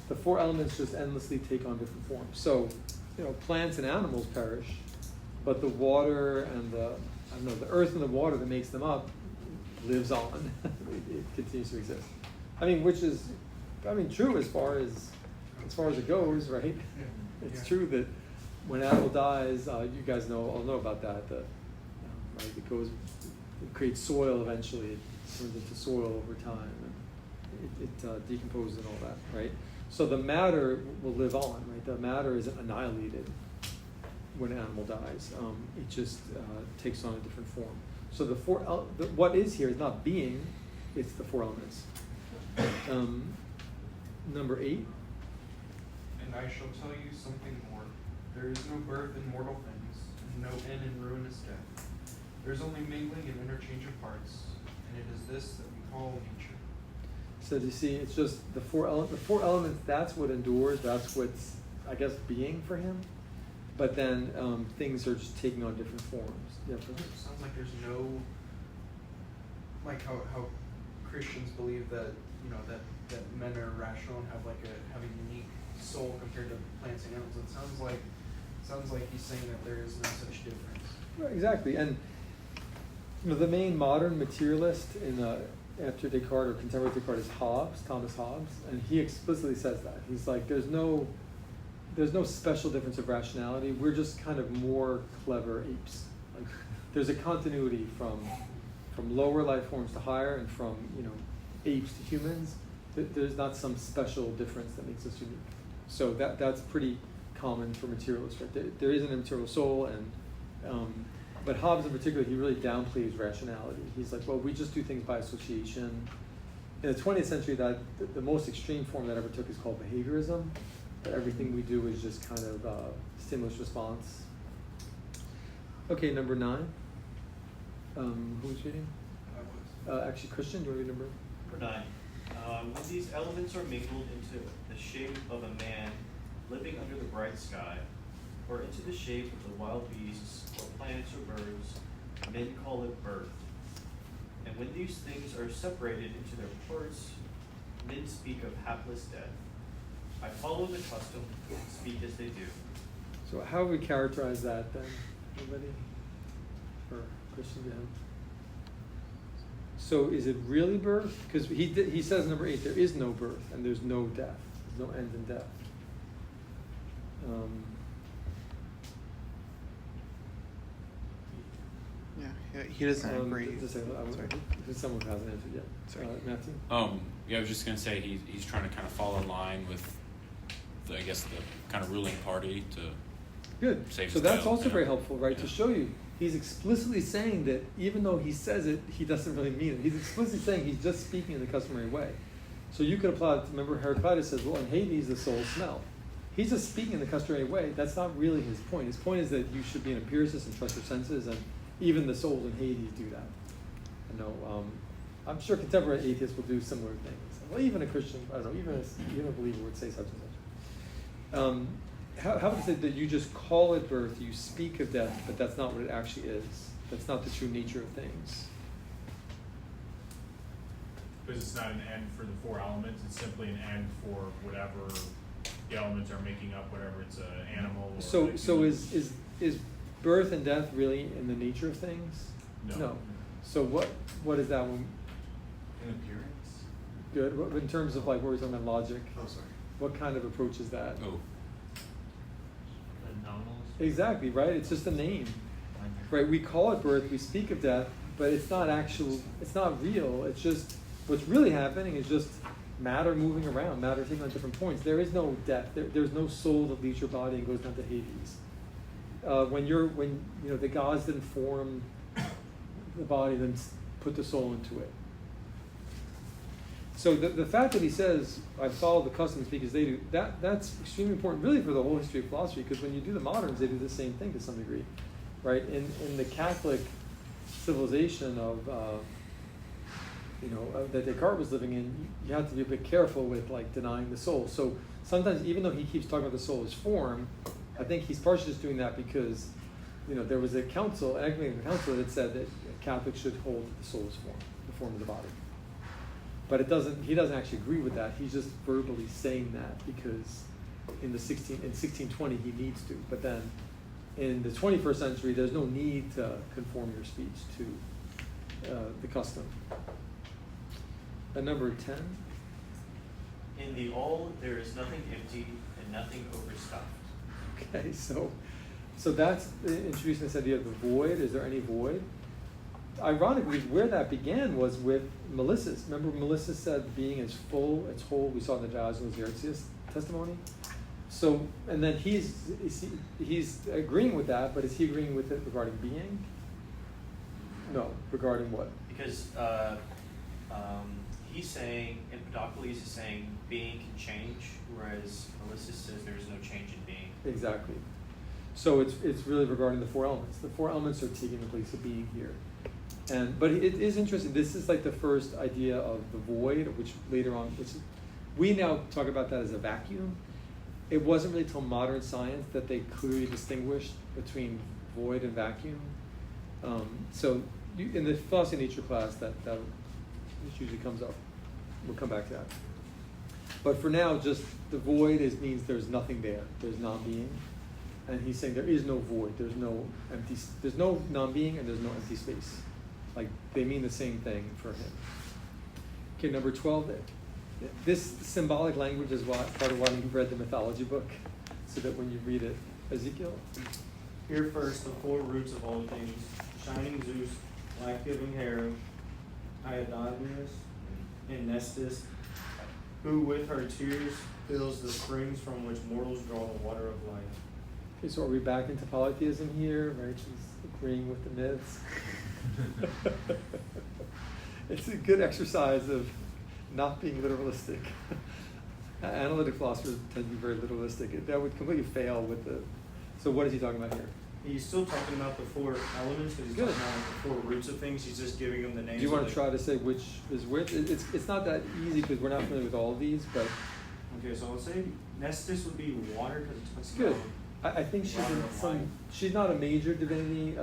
The 4 elements just endlessly take on different forms. So, plants and animals perish, but the water and the earth and the water that makes them up lives on. It continues to exist. I mean, which is, true as far as it goes, right? It's true that when an animal dies, you guys all know about that. Right? It creates soil eventually. It turns into soil over time, and it decomposes and all that, right? So the matter will live on, right? The matter isn't annihilated when an animal dies. It just takes on a different form. So what is here is not being; it's the 4 elements. Number 8. And I shall tell you something more. There is no birth in mortal things, and no end in ruinous death. There is only mingling and interchange of parts, and it is this that we call nature. So do you see, it's just the 4 elements, that's what endures, that's what's, I guess, being for him. But then things are just taking on different forms. Yeah, It sounds like there's no, like how Christians believe that, you know, that men are rational and have a unique soul compared to plants and animals. It sounds like he's saying that there is no such difference. Right, exactly. And you know, the main modern materialist after Descartes or contemporary Descartes is Hobbes, Thomas Hobbes, and he explicitly says that. He's like, there's no special difference of rationality. We're just kind of more clever apes. Like, there's a continuity from lower life forms to higher, and from, you know, apes to humans. There's not some special difference that makes us unique. So that's pretty common for materialists, right? There is an immaterial soul, and but Hobbes in particular, he really downplays rationality. He's like, well, we just do things by association. In the 20th century, that the most extreme form that ever took is called behaviorism. That everything we do is just kind of stimulus response. Okay, number 9. Who's reading? Actually, Christian, do you want to read number? Number 9. When these elements are mingled into the shape of a man living under the bright sky, or into the shape of the wild beasts, or planets or birds, men call it birth. And when these things are separated into their parts, men speak of hapless death. I follow the custom, speak as they do. So how would we characterize that then? Anybody? For Christian, yeah. So is it really birth? Because he says in number 8, there is no birth and there's no death. There's no end in death. Yeah, he doesn't agree. Sorry. Someone who hasn't answered yet. Sorry. Matthew? Yeah, I was just going to say he's trying to kind of fall in line with, the kind of ruling party to Good. save So his that's tail, also you know? very helpful, right? To show you, he's explicitly saying that even though he says it, he doesn't really mean it. He's explicitly saying he's just speaking in the customary way. So you could apply it. Remember, Heraclitus says, well, in Hades, the souls smell. He's just speaking in the customary way. That's not really his point. His point is that you should be an empiricist and trust your senses, and even the souls in Hades do that. I'm sure contemporary atheists will do similar things. Well, even a Christian, I don't know, even a believer would say such and such. How would you say that you just call it birth, you speak of death, but that's not what it actually is? That's not the true nature of things. Because it's not an end for the 4 elements, it's simply an end for whatever the elements are making up, whatever it's an animal or So human. is birth and death really in the nature of things? No. So what is that one? An appearance? Good. In terms of like where we're talking about logic, Oh, sorry. what kind of approach is that? Oh, Anomalous. Exactly, right? It's just a name. Right? We call it birth, we speak of death, but it's not actual, it's not real. It's just, what's really happening is just matter moving around, matter taking on different points. There is no death. There's no soul that leaves your body and goes down to Hades. When the gods didn't form the body, then put the soul into it. So the fact that he says, I follow the customs because they do, that's extremely important really for the whole history of philosophy, because when you do the moderns, they do the same thing to some degree, right? In the Catholic civilization that Descartes was living in, you have to be a bit careful with like denying the soul. So sometimes, even though he keeps talking about the soul as form, I think he's partially just doing that because, there was a council, an ecumenical council that said that Catholics should hold the soul as form, the form of the body. But he doesn't actually agree with that. He's just verbally saying that because in 1620 he needs to. But then in the 21st century, there's no need to conform your speech to the custom. Number 10. In the all, there is nothing empty and nothing overstuffed. Okay, so that's introducing this idea of the void. Is there any void? Ironically, where that began was with Melissus. Remember, Melissus said, "Being is full, it's whole." We saw in the Dionysius Laertius testimony. So, and then he's agreeing with that, but is he agreeing with it regarding being? No, regarding what? Because he's saying, Empedocles is saying, being can change, whereas Melissus says there's no change in being. Exactly. So it's really regarding the 4 elements. The 4 elements are taking the place of being here. But it is interesting. This is like the first idea of the void, which later on, we now talk about that as a vacuum. It wasn't really until modern science that they clearly distinguished between void and vacuum. So in the philosophy of nature class, that which usually comes up. We'll come back to that. But for now, just the void means there's nothing there. There's non-being. And he's saying there is no void. There's no non-being and there's no empty space. Like, they mean the same thing for him. Okay, number 12. This symbolic language is part of why you've read the mythology book, so that when you read it, Ezekiel. Here first the four roots of all things, shining Zeus, life-giving Hera, Iodanius, and Nestis, who with her tears fills the springs from which mortals draw the water of life. Okay, so are we back into polytheism here, right? She's agreeing with the myths. It's a good exercise of not being literalistic. Analytic philosophers tend to be very literalistic. That would completely fail with the. So what is he talking about here? He's still talking about the four elements, but he's Good. talking about the four roots of things. He's just giving them the names. Do you want of to try to say which is which? It's not that easy because we're not familiar with all of these, but Okay, so I'll say Nestis would be water because it's good. I think she's Water in of some. life. She's not a major divinity,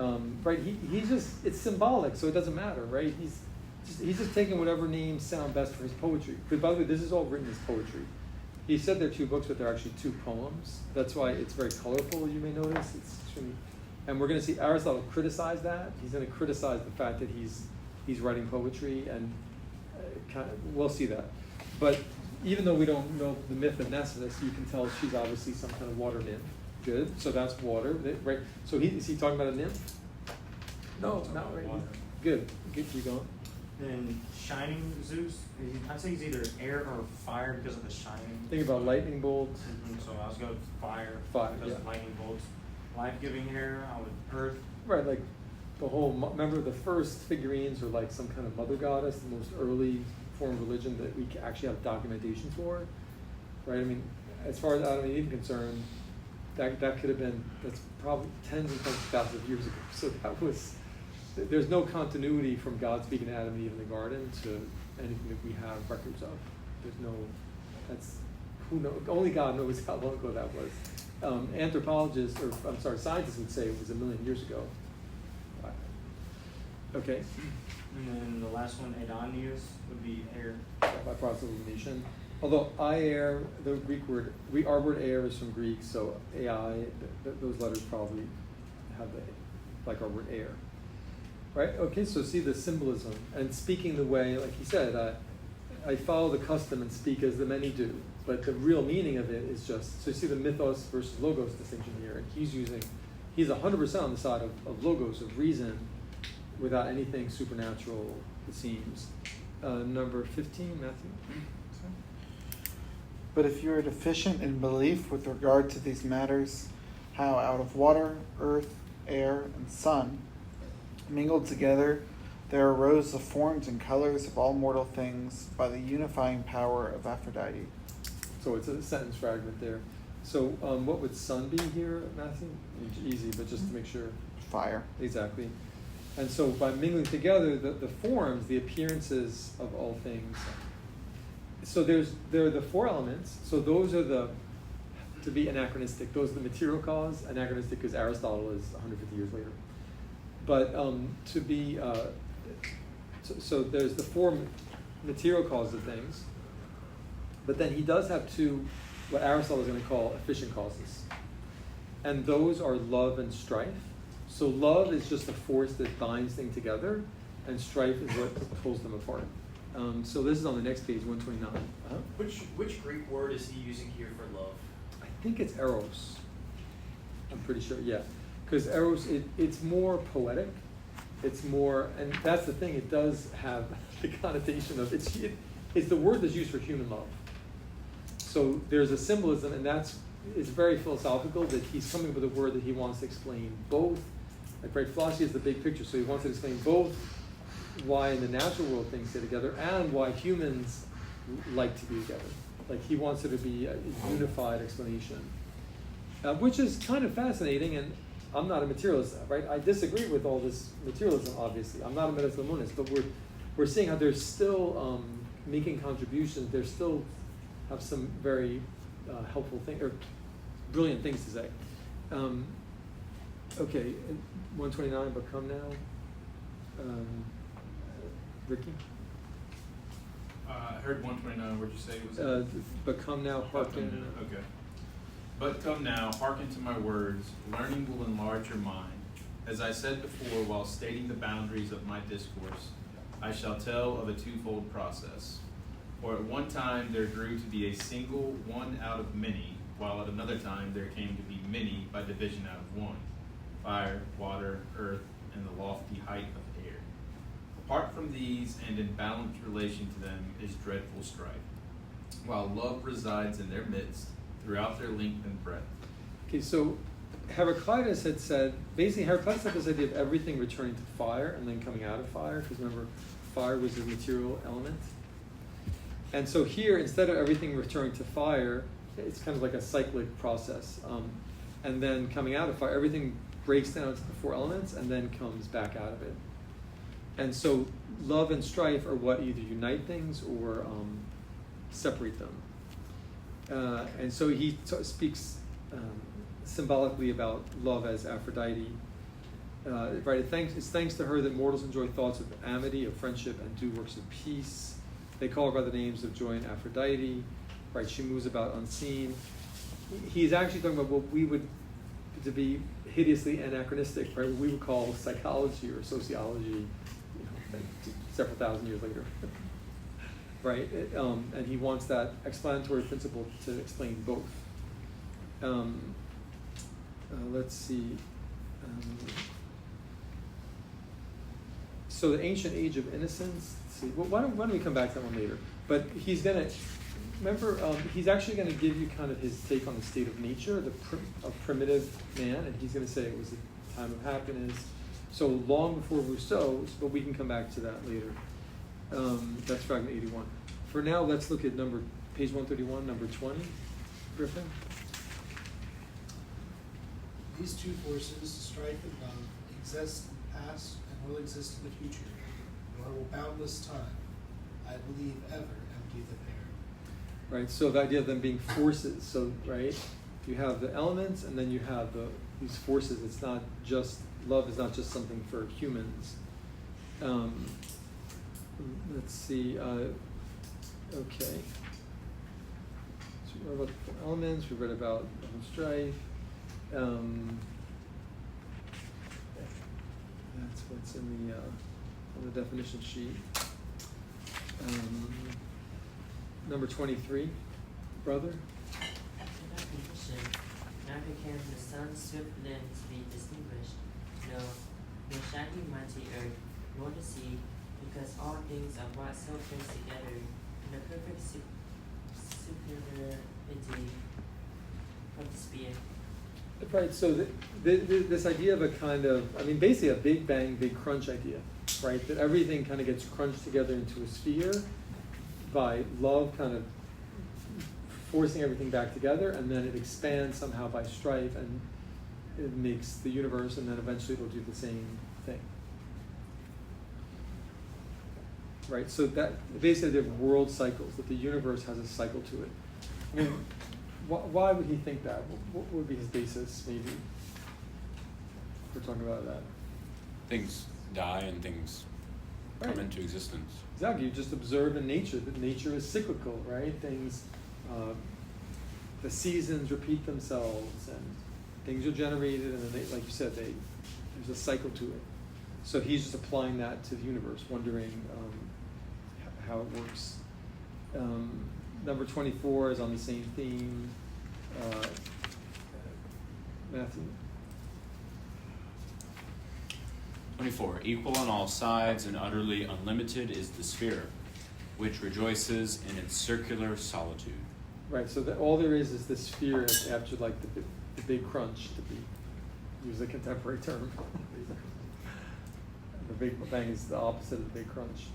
right? He's just. It's symbolic, so it doesn't matter, right? He's just taking whatever names sound best for his poetry. But by the way, this is all written as poetry. He said there are 2 books, but they're actually 2 poems. That's why it's very colorful. You may notice and we're going to see Aristotle criticize that. He's going to criticize the fact that he's writing poetry, and we'll see that. But even though we don't know the myth of Nessus, you can tell she's obviously some kind of water nymph. Good. So that's water, right? So is he talking about a nymph? No, not right. Water. Good. Keep going. Then shining Zeus, I'd say he's either air or fire because of the shining. Think about lightning bolts. So I was going with fire. Fire, Because of yeah. lightning bolts. Life-giving Hera, I would earth. Right, like the whole. Remember, the first figurines are like some kind of mother goddess, the most early form of religion that we actually have documentation for. Right. I mean, as far as Adam and Eve are concerned, that could have been. That's probably tens and tens of thousands of years ago. So that was. There's no continuity from God speaking to Adam and Eve in the garden to anything that we have records of. There's no. That's who knows. Only God knows how long ago that was. Anthropologists, or scientists would say it was 1 million years ago. Okay. And then the last one, Adonius, would be air. By process of elimination. Although air, the Greek word, our word air is from Greek, so ai, those letters probably have like our word air. Right? Okay, so see the symbolism and speaking the way, like he said, I follow the custom and speak as the many do. But the real meaning of it is just, so you see the mythos versus logos distinction here. And he's 100% on the side of logos, of reason, without anything supernatural, it seems. Number 15, Matthew. But if you are deficient in belief with regard to these matters, how out of water, earth, air, and sun, mingled together, there arose the forms and colors of all mortal things by the unifying power of Aphrodite. So it's a sentence fragment there. So what would sun be here, Matthew? Easy, but just to make sure. Fire. Exactly. And so by mingling together the forms, the appearances of all things. So there are the 4 elements. So those are to be anachronistic, those are the material cause. Anachronistic because Aristotle is 150 years later. But to be, so there's the 4 material causes of things. But then he does have 2, what Aristotle is going to call efficient causes. And those are love and strife. So love is just a force that binds things together, and strife is what pulls them apart. So this is on the next page, 129. Which Greek word is he using here for love? I think it's eros. I'm pretty sure, yeah. Because eros, it's more poetic. It's more, and that's the thing, it does have the connotation of, it's the word that's used for human love. So there's a symbolism, and it's very philosophical that he's coming up with a word that he wants to explain both. Like, right, philosophy is the big picture, so he wants to explain both why in the natural world things stay together and why humans like to be together. Like, he wants it to be a unified explanation, which is kind of fascinating. And I'm not a materialist, right? I disagree with all this materialism, obviously. I'm not a medical monist, but we're seeing how there's still making contributions. There's still have some very helpful things, or brilliant things to say. Okay, 129, but come now. Ricky? heard 129. Where'd you say it was? But come now, hearken. Okay. But come now, hearken to my words. Learning will enlarge your mind. As I said before, while stating the boundaries of my discourse, I shall tell of a twofold process. For at one time there grew to be a single one out of many, while at another time there came to be many by division out of one: fire, water, earth, and the lofty height of air. Apart from these, and in balanced relation to them, is dreadful strife, while love resides in their midst throughout their length and breadth. Okay, so Heraclitus had said, basically Heraclitus had this idea of everything returning to fire and then coming out of fire, because remember, fire was a material element. And so here, instead of everything returning to fire, it's kind of like a cyclic process. And then coming out of fire, everything breaks down into the four elements and then comes back out of it. And so love and strife are what either unite things or separate them. And so he speaks symbolically about love as Aphrodite. Right, it's thanks to her that mortals enjoy thoughts of amity, of friendship, and do works of peace. They call her by the names of Joy and Aphrodite. Right, she moves about unseen. He's actually talking about what we would, to be hideously anachronistic, right? What we would call psychology or sociology, several thousand years later. Right, and he wants that explanatory principle to explain both. Let's see. So the ancient age of innocence. Let's see. Well, why don't we come back to that one later? But he's gonna remember. He's actually going to give you kind of his take on the state of nature, of primitive man, and he's going to say it was a time of happiness. So long before Rousseau's, but we can come back to that later. That's fragment 81. For now, let's look at page 131, number 20. Griffin. These two forces, strife and love, exist in the past and will exist in the future, nor will boundless time, I believe, ever empty the pair. Right, so the idea of them being forces. So, right, you have the elements and then you have these forces. It's not just, love is not just something for humans. Let's see, okay. So we read about the elements, we read about strife. That's what's in the on the definition sheet. Number 23, brother. In that condition, neither can the sun's swift limbs be distinguished, no shaggy mighty earth, nor the sea, because all things are brought so close together in a perfect superiority of the sphere. Right, so this idea of a kind of, I mean, basically a big bang, big crunch idea, right? That everything kind of gets crunched together into a sphere by love kind of forcing everything back together, and then it expands somehow by strife, and it makes the universe, and then eventually it'll do the same thing. Right, so that basically the world cycles, that the universe has a cycle to it. I mean, why would he think that? What would be his basis, maybe, if we're talking about that? Things die and things come into existence. Exactly. You just observe in nature that nature is cyclical, right? Things, the seasons repeat themselves, and things are generated, and then, like you said, there's a cycle to it. So he's just applying that to the universe, wondering how it works. Number 24 is on the same theme. Matthew. 24. Equal on all sides and utterly unlimited is the sphere, which rejoices in its circular solitude. Right, so all there is this sphere after like the big crunch, to use a contemporary term. The big bang is the opposite of the big crunch.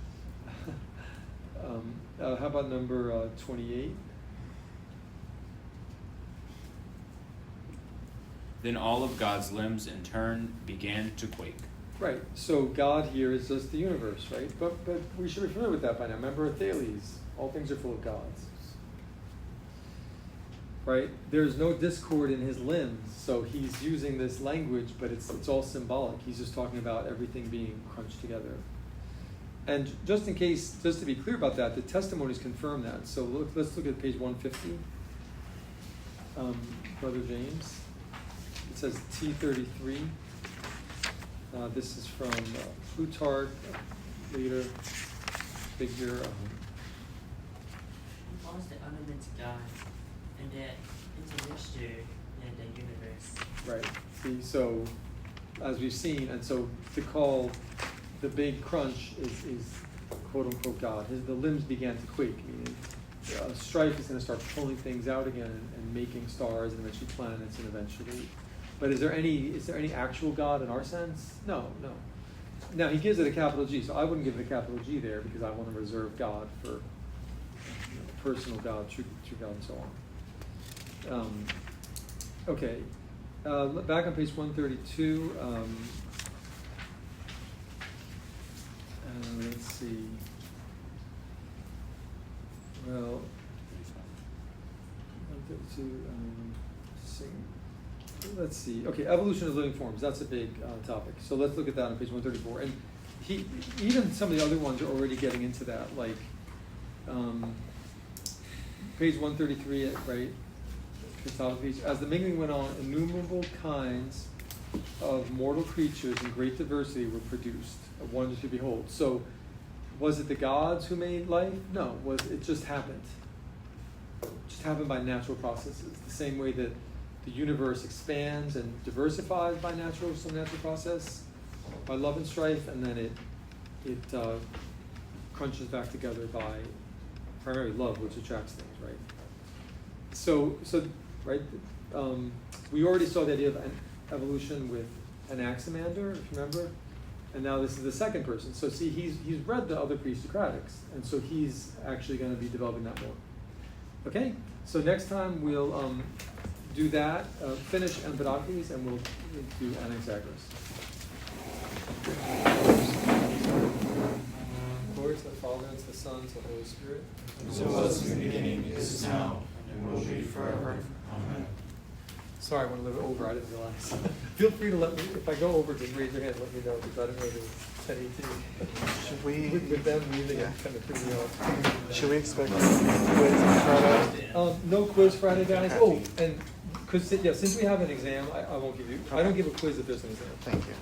How about number 28? Then all of God's limbs in turn began to quake. Right, so God here is just the universe, right? But we should be familiar with that by now. Remember Thales, all things are full of gods. Right? There's no discord in his limbs, so he's using this language, but it's all symbolic. He's just talking about everything being crunched together. And just in case, just to be clear about that, the testimonies confirm that. So let's look at page 150. Brother James. It says T33. This is from Plutarch, later figure. He was the element God, and that intermixture in the universe. Right. See, so as we've seen, and so to call the big crunch is quote unquote God. The limbs began to quake, meaning strife is going to start pulling things out again and making stars and eventually planets and eventually. But is there any actual God in our sense? No. Now he gives it a capital G, so I wouldn't give it a capital G there because I want to reserve God for personal God, true God, and so on. Okay, back on page 132. Let's see. Well, 132. Let's see. Okay, evolution of living forms. That's a big topic. So let's look at that on page 134. And even some of the other ones are already getting into that, like page 133, right? The top of the page. As the mingling went on, innumerable kinds of mortal creatures in great diversity were produced, a wonder to behold. So, was it the gods who made life? No, it just happened. It just happened by natural processes. The same way that the universe expands and diversifies by some natural process, by love and strife, and then it crunches back together by primarily love, which attracts things, right? So right, we already saw the idea of evolution with Anaximander, if you remember, and now this is the second person. So see, he's read the other pre-Socratics, and so he's actually going to be developing that more. Okay, so next time we'll do that, finish Empedocles, and we'll do Anaxagoras. Glory to the Father, and to the Son, and to the Holy Spirit. So was in the beginning, is now, and will be forever. Amen. Sorry, I went a little bit over. I didn't realize. Feel free to let me, if I go over, just raise your hand and let me know, because I didn't know there was 10:18. Should we? With them leaving, it kind of threw me off. Should we expect a quiz on Friday? No quiz Friday, guys. Oh, and since we have an exam, I won't give you. I don't give a quiz if there's an exam. Thank you.